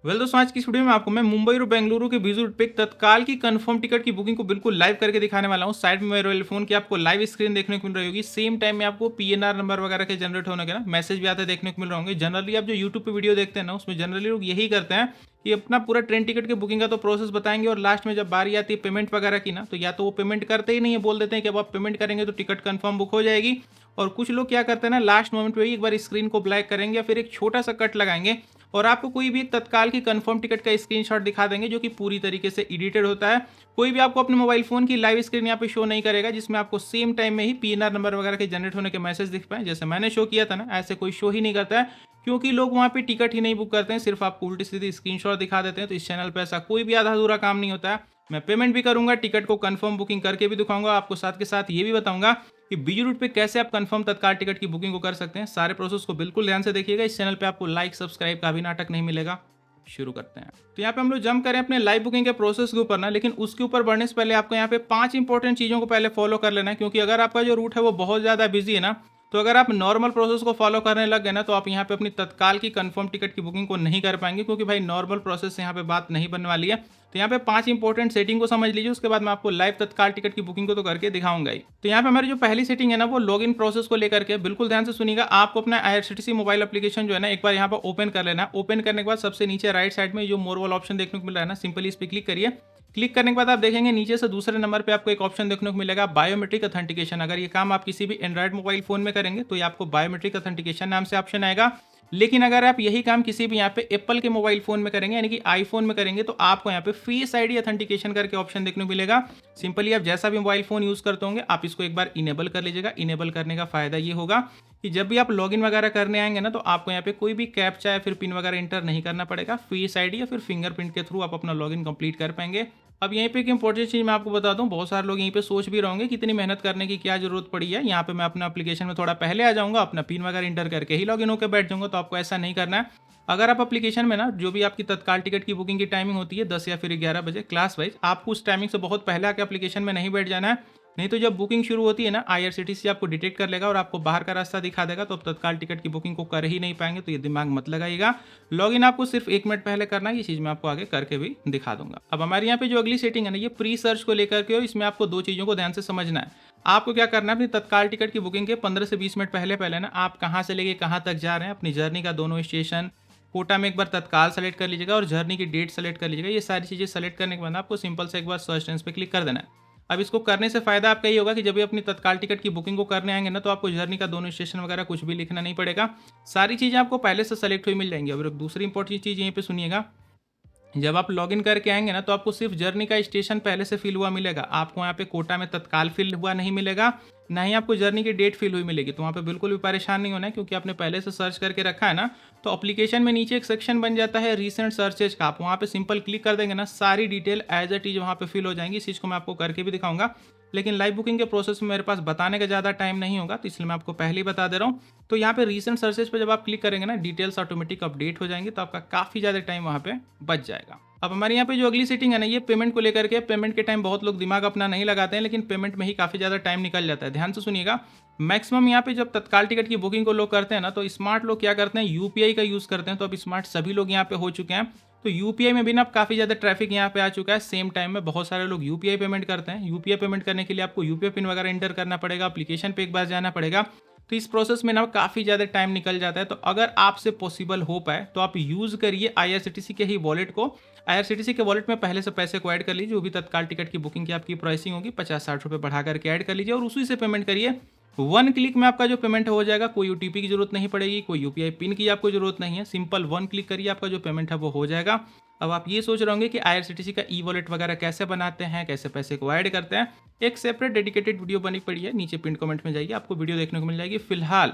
दोस्तों, आज की इस वीडियो में आपको मैं मुंबई और बेंगलुरु के विजिट पे तत्काल की कंफर्म टिकट की बुकिंग को बिल्कुल लाइव करके दिखाने वाला हूँ। साइड में मेरे फोन की आपको लाइव स्क्रीन देखने को मिल रही होगी। सेम टाइम में आपको पीएनआर नंबर वगैरह के जनरेट होने के ना मैसेज भी आते देखने को मिल रहे होंगे। जनरली आप जो यूट्यूब पे वीडियो देखते हैं ना, उसमें जनरली लोग यही करते हैं कि अपना पूरा ट्रेन टिकट के बुकिंग का तो प्रोसेस बताएंगे और लास्ट में जब बारी आती है पेमेंट वगैरह की ना, तो या तो वो पेमेंट करते ही नहीं है, बोल देते हैं कि अब आप पेमेंट करेंगे तो टिकट कंफर्म बुक हो जाएगी। और कुछ लोग क्या करते हैं ना, लास्ट मोमेंट पे ही एक बार स्क्रीन को ब्लैक करेंगे या फिर एक छोटा सा कट लगाएंगे और आपको कोई भी एक तत्काल की कंफर्म टिकट का स्क्रीनशॉट दिखा देंगे जो कि पूरी तरीके से एडिटेड होता है। कोई भी आपको अपने मोबाइल फोन की लाइव स्क्रीन यहाँ पे शो नहीं करेगा जिसमें आपको सेम टाइम में ही पीएनआर नंबर वगैरह के जनरेट होने के मैसेज दिख पाए। जैसे मैंने शो किया था ना, ऐसे कोई शो ही नहीं करता है क्योंकि लोग वहाँ पे टिकट ही नहीं बुक करते हैं, सिर्फ आपको उल्टी सीधी स्क्रीनशॉट दिखा देते हैं। तो इस चैनल पे ऐसा कोई भी आधा अधूरा काम नहीं होता है। मैं पेमेंट भी करूंगा, टिकट को कंफर्म बुकिंग करके भी दिखाऊंगा आपको, साथ के साथ ये भी बताऊंगा कि बीजी रूट पे कैसे आप कंफर्म तत्काल टिकट की बुकिंग को कर सकते हैं। सारे प्रोसेस को बिल्कुल ध्यान से देखिएगा। इस चैनल पे आपको लाइक सब्सक्राइब का भी नाटक नहीं मिलेगा। शुरू करते हैं। तो यहाँ पे हम लोग जंप करें अपने लाइव बुकिंग के प्रोसेस के ऊपर ना, लेकिन उसके ऊपर बढ़ने से पहले आपको यहाँ पे 5 इंपॉर्टेंट चीज़ों को पहले फॉलो कर लेना है, क्योंकि अगर आपका जो रूट है वो बहुत ज़्यादा बिजी है ना, तो अगर आप नॉर्मल प्रोसेस को फॉलो करने लग गए ना, तो आप यहाँ पे अपनी तत्काल की कंफर्म टिकट की बुकिंग को नहीं कर पाएंगे, क्योंकि भाई नॉर्मल प्रोसेस से यहाँ पे बात नहीं बनने वाली है। तो यहाँ पे 5 इंपॉर्टेंट सेटिंग को समझ लीजिए, उसके बाद मैं आपको लाइव तत्काल टिकट की बुकिंग को तो करके दिखाऊंगा ही। तो यहाँ पे हमारी जो पहली सेटिंग है ना, वो लॉगिन प्रोसेस को लेकर के बिल्कुल ध्यान से सुनिएगा। आपको अपना आईआरसीटीसी मोबाइल एप्लीकेशन जो है ना, एक बार यहाँ पर ओपन कर लेना। ओपन करने के बाद सबसे नीचे राइट साइड में जो मोर वाला ऑप्शन देखने को मिल रहा है ना, सिंपली इस पर क्लिक करिए। क्लिक करने के बाद आप देखेंगे नीचे से दूसरे नंबर पे आपको एक ऑप्शन देखने को मिलेगा, बायोमेट्रिक अथेंटिकेशन। अगर ये काम आप किसी भी एंड्रॉइड मोबाइल फोन में करेंगे तो ये आपको बायोमेट्रिक अथेंटिकेशन नाम से ऑप्शन आएगा। लेकिन अगर आप यही काम किसी भी यहाँ पे एप्पल के मोबाइल फोन में करेंगे, यानी कि आईफोन में करेंगे, तो आपको यहाँ पे फेस आईडी अथेंटिकेशन करके ऑप्शन देखने को मिलेगा। सिंपली आप जैसा भी मोबाइल फोन यूज करते होंगे, आप इसको एक बार इनेबल कर लीजिएगा। इनेबल करने का फायदा ये होगा कि जब भी आप लॉगिन वगैरह करने आएंगे ना, तो आपको यहाँ पे कोई भी कैप्चा या फिर पिन वगैरह इंटर नहीं करना पड़ेगा। फेस आईडी या फिर फिंगरप्रिंट के थ्रू आप अपना लॉगिन कंप्लीट कर पाएंगे। अब यहीं पे एक इंपॉर्टेंट चीज़ मैं आपको बता दूं, बहुत सारे लोग यहीं पे सोच भी रहोगे कि इतनी मेहनत करने की क्या जरूरत पड़ी है। यहाँ पे मैं अपना एप्लीकेशन में थोड़ा पहले आ जाऊंगा, अपना पिन वगैरह इंटर करके ही लॉगिन होकर बैठ जाऊंगा। तो आपको ऐसा नहीं करना है। अगर आप एप्लीकेशन में ना, जो भी आपकी तत्काल टिकट की बुकिंग की टाइमिंग होती है 10 या फिर 11 बजे क्लास वाइज, आपको उस टाइमिंग से बहुत पहले आके एप्लीकेशन में नहीं बैठ जाना है। नहीं तो जब बुकिंग शुरू होती है ना, आईआरसीटीसी आपको डिटेक्ट कर लेगा और आपको बाहर का रास्ता दिखा देगा, तो आप तत्काल टिकट की बुकिंग को कर ही नहीं पाएंगे। तो ये दिमाग मत लगाइएगा। लॉगिन आपको सिर्फ 1 मिनट पहले करना है। ये चीज़ मैं आपको आगे करके भी दिखा दूंगा। अब हमारे यहाँ पे जो अगली सेटिंग है ना, ये प्री सर्च को लेकर के, इसमें आपको 2 चीज़ों को ध्यान से समझना है। आपको क्या करना है, अपनी तत्काल टिकट की बुकिंग के 15 से 20 मिनट पहले पहले ना, आप कहाँ से लेके कहाँ तक जा रहे हैं, अपनी जर्नी का दोनों स्टेशन कोटा में एक बार तत्काल सेलेक्ट कर लीजिएगा और जर्नी की डेट सेलेक्ट कर लीजिएगा। ये सारी चीज़ें सेलेक्ट करने के बाद आपको सिंपल से एक बार सर्च ट्रेंस पे क्लिक कर देना है। अब इसको करने से फायदा आपका ये होगा कि जब भी अपनी तत्काल टिकट की बुकिंग को करने आएंगे ना, तो आपको जर्नी का दोनों स्टेशन वगैरह कुछ भी लिखना नहीं पड़ेगा। सारी चीज़ें आपको पहले से सेलेक्ट हुई मिल जाएंगी। और एक दूसरी इंपॉर्टेंट चीज़ यहीं पे सुनिएगा, जब आप लॉगिन करके आएंगे ना, तो आपको सिर्फ जर्नी का स्टेशन पहले से फिल हुआ मिलेगा। आपको यहाँ पे कोटा में तत्काल फिल हुआ नहीं मिलेगा, ना ही आपको जर्नी की डेट फिल हुई मिलेगी। तो वहाँ पे बिल्कुल भी परेशान नहीं होना है, क्योंकि आपने पहले से सर्च करके रखा है ना। तो एप्लीकेशन में नीचे एक सेक्शन बन जाता है रीसेंट सर्चेज का, आप वहाँ पे सिंपल क्लिक कर देंगे ना, सारी डिटेल एज इट इज वहाँ पे फिल हो जाएंगी। इस चीज़ को मैं आपको करके भी दिखाऊंगा, लेकिन लाइव बुकिंग के प्रोसेस में मेरे पास बताने का ज़्यादा टाइम नहीं होगा, तो इसलिए मैं आपको पहले ही बता दे रहा हूँ। तो यहाँ पे रीसेंट सर्चेज पे जब आप क्लिक करेंगे ना, डिटेल्स ऑटोमेटिक अपडेट हो जाएंगे, तो आपका काफ़ी ज़्यादा टाइम वहाँ पे बच जाएगा। अब हमारे यहाँ पे जो अगली सेटिंग है ना, ये पेमेंट को लेकर के। पेमेंट के टाइम बहुत लोग दिमाग अपना नहीं लगाते हैं, लेकिन पेमेंट में ही काफ़ी ज़्यादा टाइम निकल जाता है। ध्यान से सुनिएगा, मैक्सिमम यहाँ पे जब तत्काल टिकट की बुकिंग को लोग करते हैं ना, तो स्मार्ट लोग क्या करते हैं, यूपीआई का यूज़ करते हैं। तो अब स्मार्ट सभी लोग यहाँ पे हो चुके हैं। तो यूपीआई में भी ना काफ़ी ज़्यादा ट्रैफिक यहाँ पे आ चुका है। सेम टाइम में बहुत सारे लोग यूपीआई पेमेंट करते हैं। यूपीआई पेमेंट करने के लिए आपको यूपीआई पिन वगैरह इंटर करना पड़ेगा, एप्लीकेशन पे एक बार जाना पड़ेगा। तो इस प्रोसेस में ना काफ़ी ज़्यादा टाइम निकल जाता है। तो अगर आपसे पॉसिबल हो पाए तो आप यूज़ करिए आईआरसीटीसी के ही वॉलेट को। आईआरसीटीसी के वॉलेट में पहले से पैसे को ऐड कर लीजिए। जो भी तत्काल टिकट की बुकिंग की आपकी प्राइसिंग होगी 50-60 रुपये बढ़ा करके ऐड कर लीजिए और उसी से पेमेंट करिए। 1 क्लिक में आपका जो पेमेंट हो जाएगा। कोई ओटीपी की जरूरत नहीं पड़ेगी, कोई यूपीआई पिन की आपको जरूरत नहीं है। सिंपल 1 क्लिक करिए, आपका जो पेमेंट है वो हो जाएगा। अब आप ये सोच रहे होंगे कि आईआरसीटीसी का ई वॉलेट वगैरह कैसे बनाते हैं, कैसे पैसे को ऐड करते हैं। एक सेपरेट डेडिकेटेड वीडियो बनी पड़ी है, नीचे पिन कमेंट में जाइए, आपको वीडियो देखने को मिल जाएगी। फिलहाल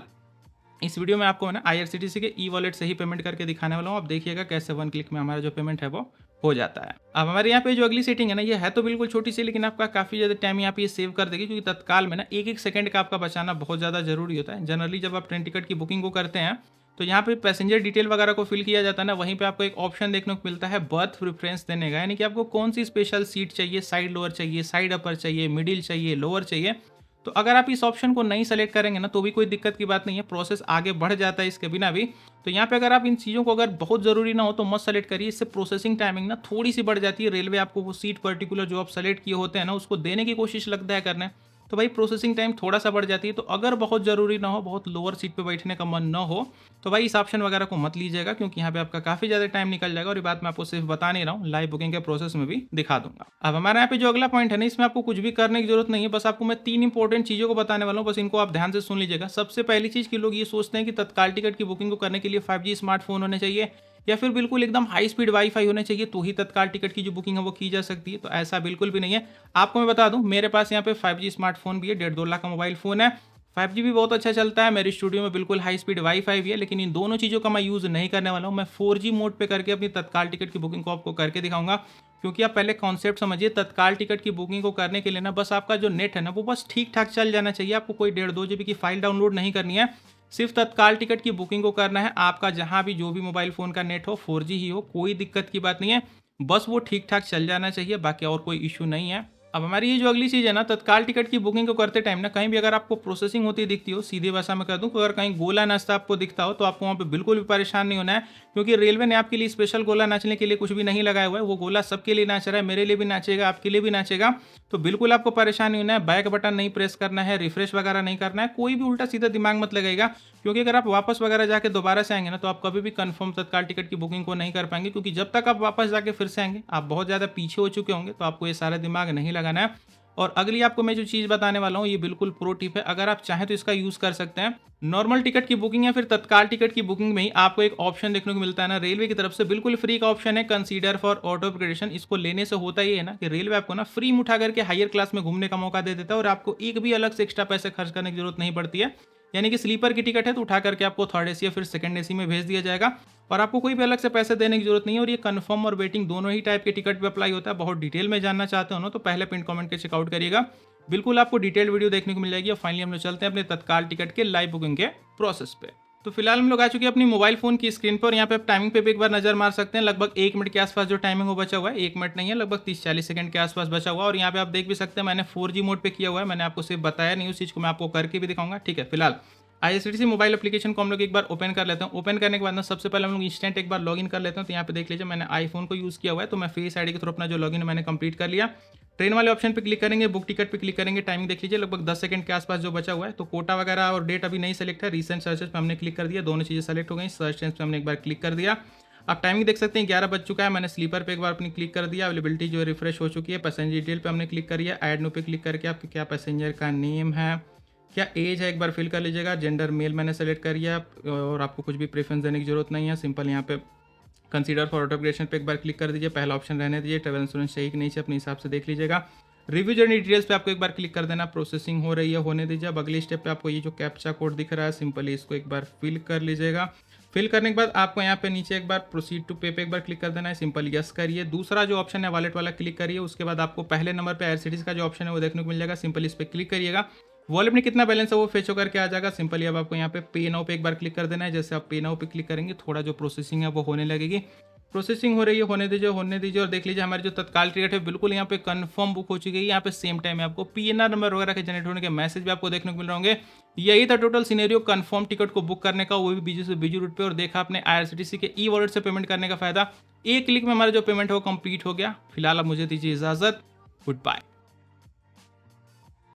इस वीडियो में आपको ना आईआरसीटीसी के ई वॉलेट से ही पेमेंट करके दिखाने वाला हूँ। आप देखिएगा कैसे 1 क्लिक में हमारा जो पेमेंट है वो हो जाता है। अब हमारे यहाँ पे जो अगली सेटिंग है ना, ये है तो बिल्कुल छोटी सी, लेकिन आपका काफ़ी ज़्यादा टाइम यहाँ पे ये सेव कर देगी, क्योंकि तत्काल में ना 1-1 सेकंड का आपका बचाना बहुत ज़्यादा जरूरी होता है। जनरली जब आप ट्रेन टिकट की बुकिंग को करते हैं, तो यहाँ पे पैसेंजर डिटेल वगैरह को फिल किया जाता है ना, वहीं पे आपको एक ऑप्शन देखने को मिलता है बर्थ प्रेफरेंस देने का, यानी कि आपको कौन सी स्पेशल सीट चाहिए, साइड लोअर चाहिए, साइड अपर चाहिए, मिडिल चाहिए, लोअर चाहिए। तो अगर आप इस ऑप्शन को नहीं सेलेक्ट करेंगे ना, तो भी कोई दिक्कत की बात नहीं है, प्रोसेस आगे बढ़ जाता है इसके बिना भी। तो यहाँ पे अगर आप इन चीज़ों को अगर बहुत ज़रूरी ना हो तो मत सेलेक्ट करिए, इससे प्रोसेसिंग टाइमिंग ना थोड़ी सी बढ़ जाती है। रेलवे आपको वो सीट पर्टिकुलर जो आप सेलेक्ट किए होते हैं ना उसको देने की कोशिश लगता है करने, तो भाई प्रोसेसिंग टाइम थोड़ा सा बढ़ जाती है। तो अगर बहुत ज़रूरी ना हो, बहुत लोअर सीट पे बैठने का मन ना हो, तो भाई इस ऑप्शन वगैरह को मत लीजिएगा, क्योंकि यहाँ पे आपका काफ़ी ज़्यादा टाइम निकल जाएगा। और ये बात मैं आपको सिर्फ बता नहीं रहा हूँ, लाइव बुकिंग के प्रोसेस में भी दिखा दूंगा। अब हमारे यहाँ पे जो अगला पॉइंट है ना, इसमें आपको कुछ भी करने की जरूरत नहीं है, बस आपको मैं 3 इंपॉर्टेंट चीज़ों को बताने वाला हूँ, बस इनको आप ध्यान से सुन लीजिएगा। सबसे पहली चीज़ कि लोग ये सोचते हैं कि तत्काल टिकट की बुकिंग को करने के लिए 5G स्मार्टफोन होने चाहिए या फिर बिल्कुल एकदम हाई स्पीड वाईफाई होने चाहिए तो ही तत्काल टिकट की जो बुकिंग है वो की जा सकती है। तो ऐसा बिल्कुल भी नहीं है। आपको मैं बता दूं, मेरे पास यहाँ पे 5G स्मार्टफोन भी है, 1.5-2 लाख का मोबाइल फोन है। 5G भी बहुत अच्छा चलता है, मेरे स्टूडियो में बिल्कुल हाई स्पीड वाईफाई भी है, लेकिन इन दोनों चीज़ों का मैं यूज़ नहीं करने वाला हूँ। मैं 4G मोड पे करके अपनी तत्काल टिकट की बुकिंग को आपको करके दिखाऊंगा। क्योंकि आप पहले कॉन्सेप्ट समझिए, तत्काल टिकट की बुकिंग को करने के लिए ना बस आपका जो नेट है ना वो बस ठीक ठाक चल जाना चाहिए। आपको कोई 1.5-2 GB की फाइल डाउनलोड नहीं करनी है। सिर्फ तत्काल टिकट की बुकिंग को करना है। आपका जहां भी जो भी मोबाइल फ़ोन का नेट हो 4G ही हो, कोई दिक्कत की बात नहीं है। बस वो ठीक ठाक चल जाना चाहिए, बाकी और कोई इशू नहीं है। अब हमारी ये जो अगली चीज़ है ना, तत्काल टिकट की बुकिंग को करते टाइम ना कहीं भी अगर आपको प्रोसेसिंग होती दिखती हो, सीधी भाषा में कह दूं, अगर कहीं गोला नाचता आपको दिखता हो तो आपको वहाँ पे बिल्कुल भी परेशान नहीं होना है। क्योंकि रेलवे ने आपके लिए स्पेशल गोला नाचने के लिए कुछ भी नहीं लगाया हुआ है। वो गोला सबके लिए नाच रहा है, मेरे लिए भी नाचेगा, आपके लिए भी नाचेगा। तो बिल्कुल आपको परेशान नहीं होना है। बैक बटन नहीं प्रेस करना है, रिफ्रेश वगैरह नहीं करना है, कोई भी उल्टा सीधा दिमाग मत लगेगा। क्योंकि अगर आप वापस वगैरह जाके दोबारा से आएंगे ना तो आप कभी भी कंफर्म तत्काल टिकट की बुकिंग को नहीं कर पाएंगे। क्योंकि जब तक आप वापस जाके फिर से आएंगे आप बहुत ज़्यादा पीछे हो चुके होंगे। तो आपको ये सारा दिमाग नहीं लगाना है। और अगली आपको मैं जो चीज़ बताने वाला हूँ ये बिल्कुल प्रो टिप है, अगर आप चाहें तो इसका यूज़ कर सकते हैं। नॉर्मल टिकट की बुकिंग या फिर तत्काल टिकट की बुकिंग में ही आपको एक ऑप्शन देखने को मिलता है ना रेलवे की तरफ से, बिल्कुल फ्री का ऑप्शन है, कंसीडर फॉर ऑटो अपग्रेडेशन। इसको लेने से होता ये है ना कि रेलवे आपको ना फ्री में उठा करके हायर क्लास में घूमने का मौका दे देता है और आपको एक भी अलग से एक्स्ट्रा पैसे खर्च करने की जरूरत नहीं पड़ती है। यानी कि स्लीपर की टिकट है तो उठा करके आपको थर्ड एसी या फिर सेकंड एसी में भेज दिया जाएगा और आपको कोई भी अलग से पैसे देने की जरूरत नहीं है। और ये कंफर्म और वेटिंग दोनों ही टाइप के टिकट पे अप्लाई होता है। बहुत डिटेल में जानना चाहते हो ना तो पहले पिन कमेंट के चेकआउट करिएगा, बिल्कुल आपको डिटेल वीडियो देखने को मिल जाएगी। और फाइनली हम लोग चलते हैं अपने तत्काल टिकट के लाइव बुकिंग के प्रोसेस पे। तो फिलहाल हम लोग आ चुके हैं अपनी मोबाइल फोन की स्क्रीन पर। यहाँ पे आप टाइमिंग पे भी एक बार नजर मार सकते हैं। लगभग 1 मिनट के आसपास जो टाइमिंग वो बचा हुआ है, 1 मिनट नहीं है, लगभग 30-40 सेकंड के आसपास बचा हुआ है। और यहाँ पे आप देख भी सकते हैं मैंने 4G मोड पे किया हुआ है। मैंने आपको सिर्फ बताया नहीं, उस चीज़ को मैं आपको करके भी दिखाऊंगा। ठीक है, फिलहाल IRCTC मोबाइल एप्लीकेशन को हम लोग एक बार ओपन कर लेते हैं। ओपन करने के बाद ना सबसे पहले हम लोग इंस्टेंट एक बार लॉगिन कर लेते हैं। तो यहाँ पे देख लीजिए मैंने आईफोन को यूज़ किया हुआ है, तो मैं फेस आईडी के थ्रू अपना जो लॉगिन मैंने कंप्लीट कर लिया। ट्रेन वाले ऑप्शन पे क्लिक करेंगे, बुक टिकट पे क्लिक करेंगे। टाइमिंग देख लीजिए लगभग 10 सेकंड के आसपास जो बचा हुआ है। तो कोटा वगैरह और डेट अभी नहीं सेलेक्ट है। रिसेंट सर्चेस पे हमने क्लिक कर दिया, दोनों चीज़ें सेलेक्ट हो गई। सर्च टेंस पे हमने एक बार क्लिक कर दिया। आप टाइमिंग देख सकते हैं 11 बज चुका है। मैंने स्लीपर पे एक बार अपनी क्लिक कर दिया। अवेलेबिलिटी जो है रिफ्रेश हो चुकी है। पैसेंजर डिटेल पे हमने क्लिक करिए। ऐड नो पे क्लिक करके आपके क्या पैसेंजर का नेम है, क्या एज है, एक बार फिल कर लीजिएगा। जेंडर मेल मैंने सेलेक्ट कर लिया और आपको कुछ भी प्रेफरेंस देने की जरूरत नहीं है। सिंपल यहाँ पे कंसीडर फॉर ऑटो अपग्रेडेशन पे एक बार क्लिक कर दीजिए। पहला ऑप्शन रहने दीजिए। ट्रैवल इंश्योरेंस चाहिए कि नहीं चाहिए अपने हिसाब से देख लीजिएगा। रिव्यू जर्नी डिटेल्स पे आपको एक बार क्लिक कर देना। प्रोसेसिंग हो रही है, होने दीजिए। अब अगले स्टेप पे आपको ये जो कैप्चा कोड दिख रहा है सिंपली इसको एक बार फिल कर लीजिएगा। फिल करने के बाद आपको यहाँ पे नीचे एक बार प्रोसीड टू पे पे एक बार क्लिक कर देना है। सिंपल यस करिए। दूसरा जो ऑप्शन है वॉलेट वाला क्लिक करिए। उसके बाद आपको पहले नंबर पे IRCTC का जो ऑप्शन है वो देखने को मिल जाएगा। सिंपल इस पर क्लिक करिएगा। वॉलेट में कितना बैलेंस है वो फेच होकर के आ जाएगा। सिंपली अब आपको यहाँ पे पे नाउ पे एक बार क्लिक कर देना है। जैसे आप पे नाउ पे क्लिक करेंगे थोड़ा जो प्रोसेसिंग है वो होने लगेगी। प्रोसेसिंग हो रही है, होने दीजिए। और देख लीजिए हमारी जो तत्काल टिकट है बिल्कुल यहाँ पे कंफर्म बुक हो चुकी है। यहाँ पे सेम टाइम में आपको PNR नंबर वगैरह के जनरेट होने के मैसेज भी आपको देखने को मिल रहे होंगे। यही था टोटल सिनेरियो कंफर्म टिकट को बुक करने का, वो भी बीजू से बीजू रूट पे। और देखा आपने IRCTC के ई वॉलेट से पेमेंट करने का फायदा। एक क्लिक में हमारा जो पेमेंट है वो कंप्लीट हो गया। फिलहाल अब मुझे दीजिए इजाजत, गुड बाय।